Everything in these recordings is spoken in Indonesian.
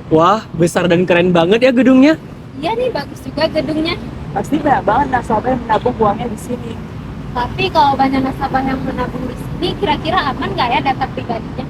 Wah, besar dan keren banget ya gedungnya. Iya nih, bagus juga gedungnya. Pasti banyak banget nasabah yang menabung uangnya di sini. Tapi kalau banyak nasabah yang menabung di sini, kira-kira aman nggak ya data pribadinya?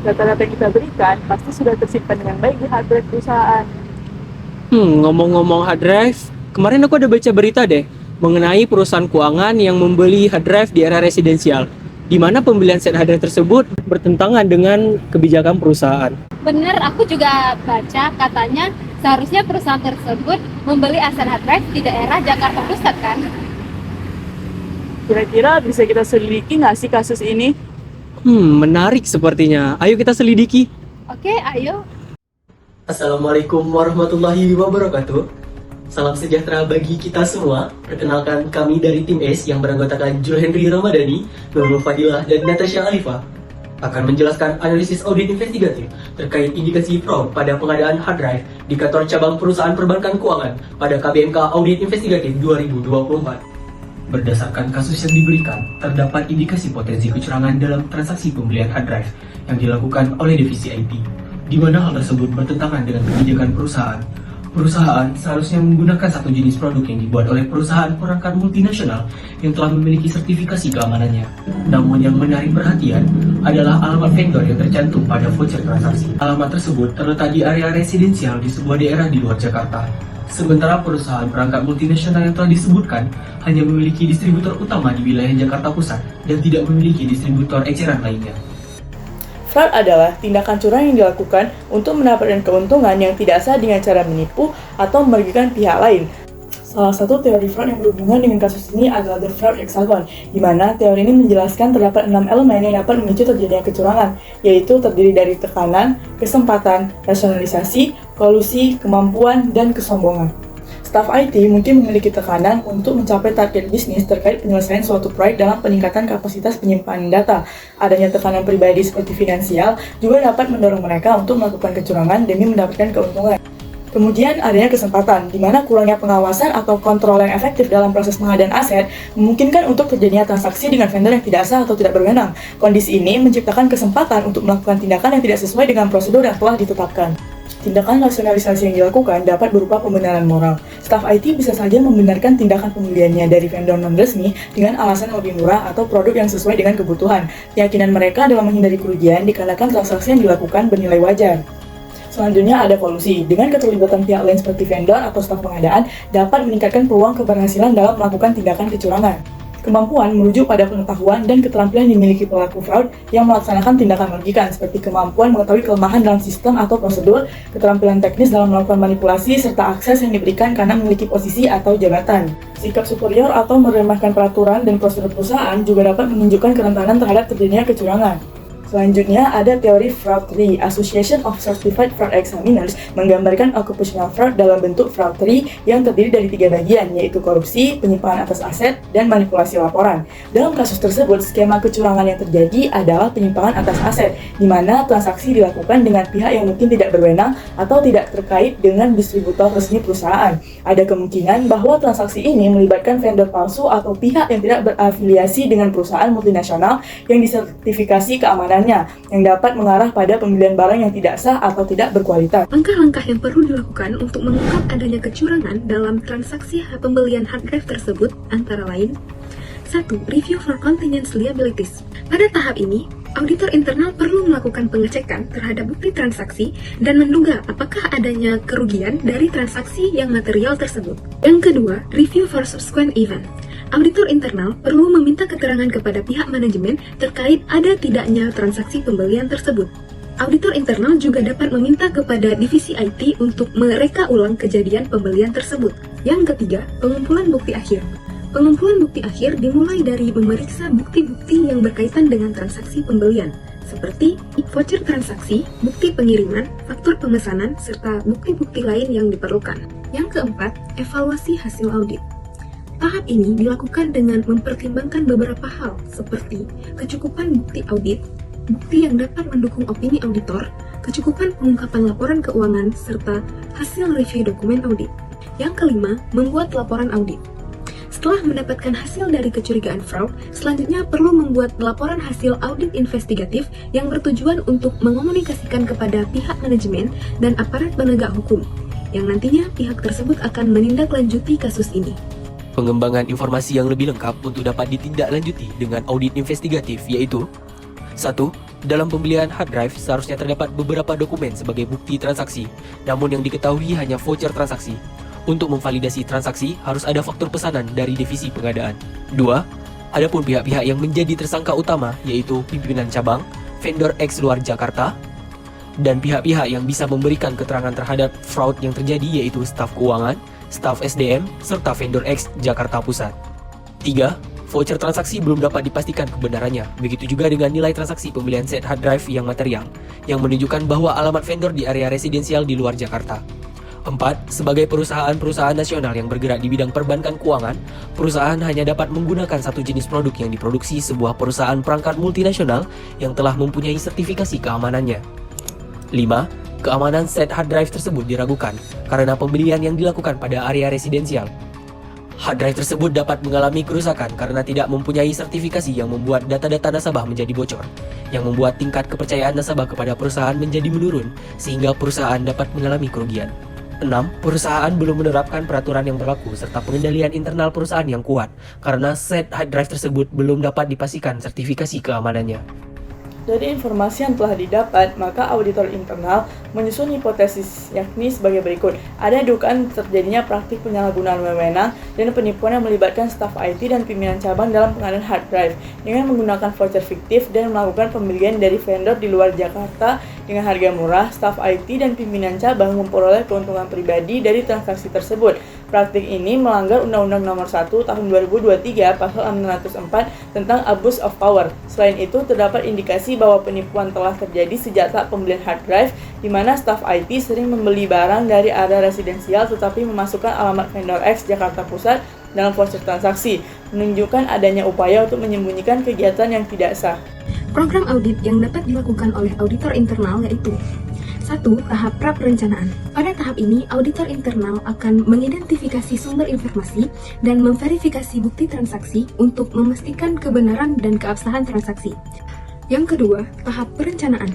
Data-data yang kita berikan pasti sudah tersimpan dengan baik di hard drive perusahaan. Ngomong-ngomong hard drive, kemarin aku ada baca berita deh mengenai perusahaan keuangan yang membeli hard drive di era residensial, di mana pembelian set hard drive tersebut bertentangan dengan kebijakan perusahaan. Bener, aku juga baca katanya seharusnya perusahaan tersebut membeli aset hard drive di daerah Jakarta Pusat kan? Kira-kira bisa kita selidiki nggak sih kasus ini? Menarik sepertinya. Ayo kita selidiki. Oke, ayo. Assalamualaikum warahmatullahi wabarakatuh. Salam sejahtera bagi kita semua. Perkenalkan kami dari tim S yang beranggotakan Jul Henry Ramadhani, Nurul Fadilah, dan Natasha Alifah akan menjelaskan analisis audit investigatif terkait indikasi fraud pada pengadaan hard drive di kantor cabang perusahaan perbankan keuangan pada KBMK Audit Investigatif 2024. Berdasarkan kasus yang diberikan, terdapat indikasi potensi kecurangan dalam transaksi pembelian hard drive yang dilakukan oleh divisi IT, di mana hal tersebut bertentangan dengan kebijakan perusahaan. Perusahaan seharusnya menggunakan satu jenis produk yang dibuat oleh perusahaan perangkat multinasional yang telah memiliki sertifikasi keamanannya. Namun yang menarik perhatian adalah alamat vendor yang tercantum pada voucher transaksi. Alamat tersebut terletak di area residensial di sebuah daerah di luar Jakarta. Sementara perusahaan perangkat multinasional yang telah disebutkan hanya memiliki distributor utama di wilayah Jakarta Pusat dan tidak memiliki distributor eceran lainnya. Fraud adalah tindakan curang yang dilakukan untuk mendapatkan keuntungan yang tidak sah dengan cara menipu atau merugikan pihak lain. Salah satu teori fraud yang berhubungan dengan kasus ini adalah The Fraud Hexagon, di mana teori ini menjelaskan terdapat 6 elemen yang dapat memicu terjadinya kecurangan, yaitu terdiri dari tekanan, kesempatan, rasionalisasi, kolusi, kemampuan, dan kesombongan. Staf IT mungkin memiliki tekanan untuk mencapai target bisnis terkait penyelesaian suatu proyek dalam peningkatan kapasitas penyimpanan data. Adanya tekanan pribadi seperti finansial juga dapat mendorong mereka untuk melakukan kecurangan demi mendapatkan keuntungan. Kemudian adanya kesempatan, di mana kurangnya pengawasan atau kontrol yang efektif dalam proses pengadaan aset memungkinkan untuk terjadinya transaksi dengan vendor yang tidak sah atau tidak berwenang. Kondisi ini menciptakan kesempatan untuk melakukan tindakan yang tidak sesuai dengan prosedur yang telah ditetapkan. Tindakan rasionalisasi yang dilakukan dapat berupa pembenaran moral. Staf IT bisa saja membenarkan tindakan pembeliannya dari vendor non-resmi dengan alasan lebih murah atau produk yang sesuai dengan kebutuhan. Keyakinan mereka dalam menghindari kerugian dikarenakan transaksi yang dilakukan bernilai wajar. Selanjutnya ada kolusi. Dengan keterlibatan pihak lain seperti vendor atau staf pengadaan dapat meningkatkan peluang keberhasilan dalam melakukan tindakan kecurangan. Kemampuan merujuk pada pengetahuan dan keterampilan yang dimiliki pelaku fraud yang melaksanakan tindakan merugikan, seperti kemampuan mengetahui kelemahan dalam sistem atau prosedur, keterampilan teknis dalam melakukan manipulasi, serta akses yang diberikan karena memiliki posisi atau jabatan. Sikap superior atau meremehkan peraturan dan prosedur perusahaan juga dapat menunjukkan kerentanan terhadap terjadinya kecurangan. Selanjutnya ada teori fraud tree. Association of Certified Fraud Examiners menggambarkan occupational fraud dalam bentuk fraud tree yang terdiri dari 3 bagian, yaitu korupsi, penyimpangan atas aset, dan manipulasi laporan. Dalam kasus tersebut, skema kecurangan yang terjadi adalah penyimpangan atas aset, di mana transaksi dilakukan dengan pihak yang mungkin tidak berwenang atau tidak terkait dengan distributor resmi perusahaan. Ada kemungkinan bahwa transaksi ini melibatkan vendor palsu atau pihak yang tidak berafiliasi dengan perusahaan multinasional yang disertifikasi keamanan yang dapat mengarah pada pembelian barang yang tidak sah atau tidak berkualitas. Langkah-langkah yang perlu dilakukan untuk mengungkap adanya kecurangan dalam transaksi pembelian hard drive tersebut antara lain: 1. Review for Continuous Liabilities. Pada tahap ini, auditor internal perlu melakukan pengecekan terhadap bukti transaksi dan menduga apakah adanya kerugian dari transaksi yang material tersebut. Yang kedua, review for subsequent event. Auditor internal perlu meminta keterangan kepada pihak manajemen terkait ada tidaknya transaksi pembelian tersebut. Auditor internal juga dapat meminta kepada divisi IT untuk mereka ulang kejadian pembelian tersebut. Yang ketiga, pengumpulan bukti akhir. Pengumpulan bukti akhir dimulai dari memeriksa bukti-bukti yang berkaitan dengan transaksi pembelian, seperti voucher transaksi, bukti pengiriman, faktur pemesanan, serta bukti-bukti lain yang diperlukan. Yang keempat, evaluasi hasil audit. Tahap ini dilakukan dengan mempertimbangkan beberapa hal, seperti kecukupan bukti audit, bukti yang dapat mendukung opini auditor, kecukupan pengungkapan laporan keuangan, serta hasil review dokumen audit. Yang kelima, membuat laporan audit. Setelah mendapatkan hasil dari kecurigaan fraud, selanjutnya perlu membuat laporan hasil audit investigatif yang bertujuan untuk mengomunikasikan kepada pihak manajemen dan aparat penegak hukum, yang nantinya pihak tersebut akan menindaklanjuti kasus ini. Pengembangan informasi yang lebih lengkap untuk dapat ditindaklanjuti dengan audit investigatif yaitu 1. Dalam pembelian hard drive seharusnya terdapat beberapa dokumen sebagai bukti transaksi, namun yang diketahui hanya voucher transaksi. Untuk memvalidasi transaksi, harus ada faktur pesanan dari divisi pengadaan. 2. Adapun pihak-pihak yang menjadi tersangka utama yaitu pimpinan cabang, vendor X luar Jakarta, dan pihak-pihak yang bisa memberikan keterangan terhadap fraud yang terjadi yaitu staf keuangan, staf SDM, serta vendor X Jakarta Pusat. 3. Voucher transaksi belum dapat dipastikan kebenarannya. Begitu juga dengan nilai transaksi pembelian set hard drive yang material, yang menunjukkan bahwa alamat vendor di area residensial di luar Jakarta. 4. Sebagai perusahaan-perusahaan nasional yang bergerak di bidang perbankan keuangan, perusahaan hanya dapat menggunakan satu jenis produk yang diproduksi sebuah perusahaan perangkat multinasional yang telah mempunyai sertifikasi keamanannya. 5. Keamanan set hard drive tersebut diragukan karena pembelian yang dilakukan pada area residensial. Hard drive tersebut dapat mengalami kerusakan karena tidak mempunyai sertifikasi yang membuat data-data nasabah menjadi bocor, yang membuat tingkat kepercayaan nasabah kepada perusahaan menjadi menurun sehingga perusahaan dapat mengalami kerugian. 6. Perusahaan belum menerapkan peraturan yang berlaku serta pengendalian internal perusahaan yang kuat karena set hard drive tersebut belum dapat dipastikan sertifikasi keamanannya. Dari informasi yang telah didapat, maka auditor internal menyusun hipotesis yakni sebagai berikut. Ada dugaan terjadinya praktik penyalahgunaan wewenang dan penipuan yang melibatkan staf IT dan pimpinan cabang dalam pengadaan hard drive dengan menggunakan voucher fiktif dan melakukan pembelian dari vendor di luar Jakarta dengan harga murah. Staf IT dan pimpinan cabang memperoleh keuntungan pribadi dari transaksi tersebut. Praktik ini melanggar Undang-Undang Nomor 1 Tahun 2023 Pasal 604 tentang Abuse of Power. Selain itu, terdapat indikasi bahwa penipuan telah terjadi sejak saat pembelian hard drive, di mana staf IT sering membeli barang dari area residensial tetapi memasukkan alamat vendor X Jakarta Pusat dalam voucher transaksi, menunjukkan adanya upaya untuk menyembunyikan kegiatan yang tidak sah. Program audit yang dapat dilakukan oleh auditor internal yaitu 1. Tahap pra-perencanaan. Pada tahap ini, auditor internal akan mengidentifikasi sumber informasi dan memverifikasi bukti transaksi untuk memastikan kebenaran dan keabsahan transaksi. Yang kedua, tahap perencanaan.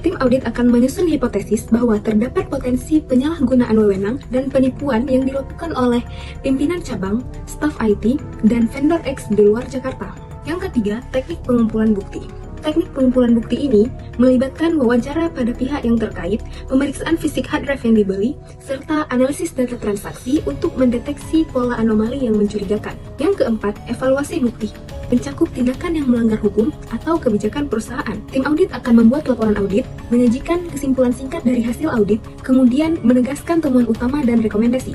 Tim audit akan menyusun hipotesis bahwa terdapat potensi penyalahgunaan wewenang dan penipuan yang dilakukan oleh pimpinan cabang, staf IT, dan vendor X di luar Jakarta. Yang ketiga, teknik pengumpulan bukti. Teknik pengumpulan bukti ini melibatkan wawancara pada pihak yang terkait, pemeriksaan fisik hard drive yang dibeli, serta analisis data transaksi untuk mendeteksi pola anomali yang mencurigakan. Yang keempat, evaluasi bukti. Mencakup tindakan yang melanggar hukum atau kebijakan perusahaan. Tim audit akan membuat laporan audit, menyajikan kesimpulan singkat dari hasil audit, kemudian menegaskan temuan utama dan rekomendasi.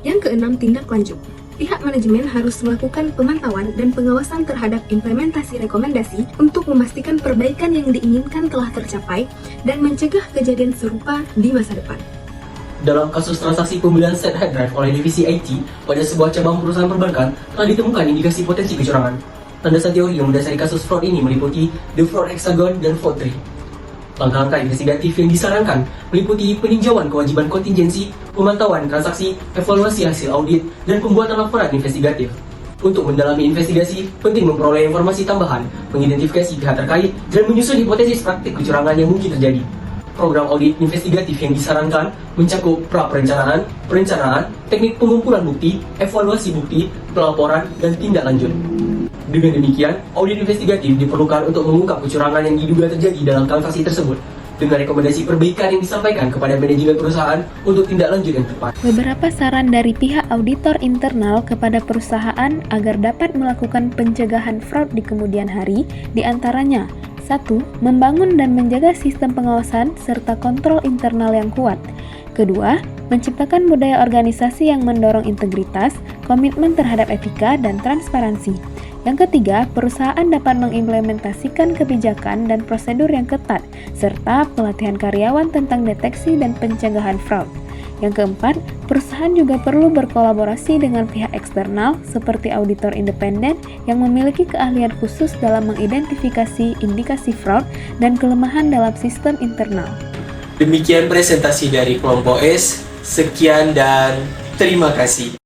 Yang keenam, tindak lanjut. Pihak manajemen harus melakukan pemantauan dan pengawasan terhadap implementasi rekomendasi untuk memastikan perbaikan yang diinginkan telah tercapai dan mencegah kejadian serupa di masa depan. Dalam kasus transaksi pembelian set hard drive oleh divisi IT pada sebuah cabang perusahaan perbankan, telah ditemukan indikasi potensi kecurangan. Landasan teori yang mendasari kasus fraud ini meliputi The Fraud Hexagon dan Fraud Tree. Langkah-langkah investigatif yang disarankan meliputi peninjauan kewajiban kontingensi, pemantauan transaksi, evaluasi hasil audit, dan pembuatan laporan investigatif. Untuk mendalami investigasi, penting memperoleh informasi tambahan, mengidentifikasi pihak terkait, dan menyusun hipotesis praktik kecurangan yang mungkin terjadi. Program audit investigatif yang disarankan mencakup pra-perencanaan, perencanaan, teknik pengumpulan bukti, evaluasi bukti, pelaporan, dan tindak lanjut. Dengan demikian, audit investigatif diperlukan untuk mengungkap kecurangan yang diduga terjadi dalam transaksi tersebut, dengan rekomendasi perbaikan yang disampaikan kepada manajemen perusahaan untuk tindak lanjut yang tepat. Beberapa saran dari pihak auditor internal kepada perusahaan agar dapat melakukan pencegahan fraud di kemudian hari, diantaranya 1. Membangun dan menjaga sistem pengawasan serta kontrol internal yang kuat. Kedua, menciptakan budaya organisasi yang mendorong integritas, komitmen terhadap etika, dan transparansi. Yang ketiga, perusahaan dapat mengimplementasikan kebijakan dan prosedur yang ketat, serta pelatihan karyawan tentang deteksi dan pencegahan fraud. Yang keempat, perusahaan juga perlu berkolaborasi dengan pihak eksternal seperti auditor independen yang memiliki keahlian khusus dalam mengidentifikasi indikasi fraud dan kelemahan dalam sistem internal. Demikian presentasi dari kelompok S. Sekian dan terima kasih.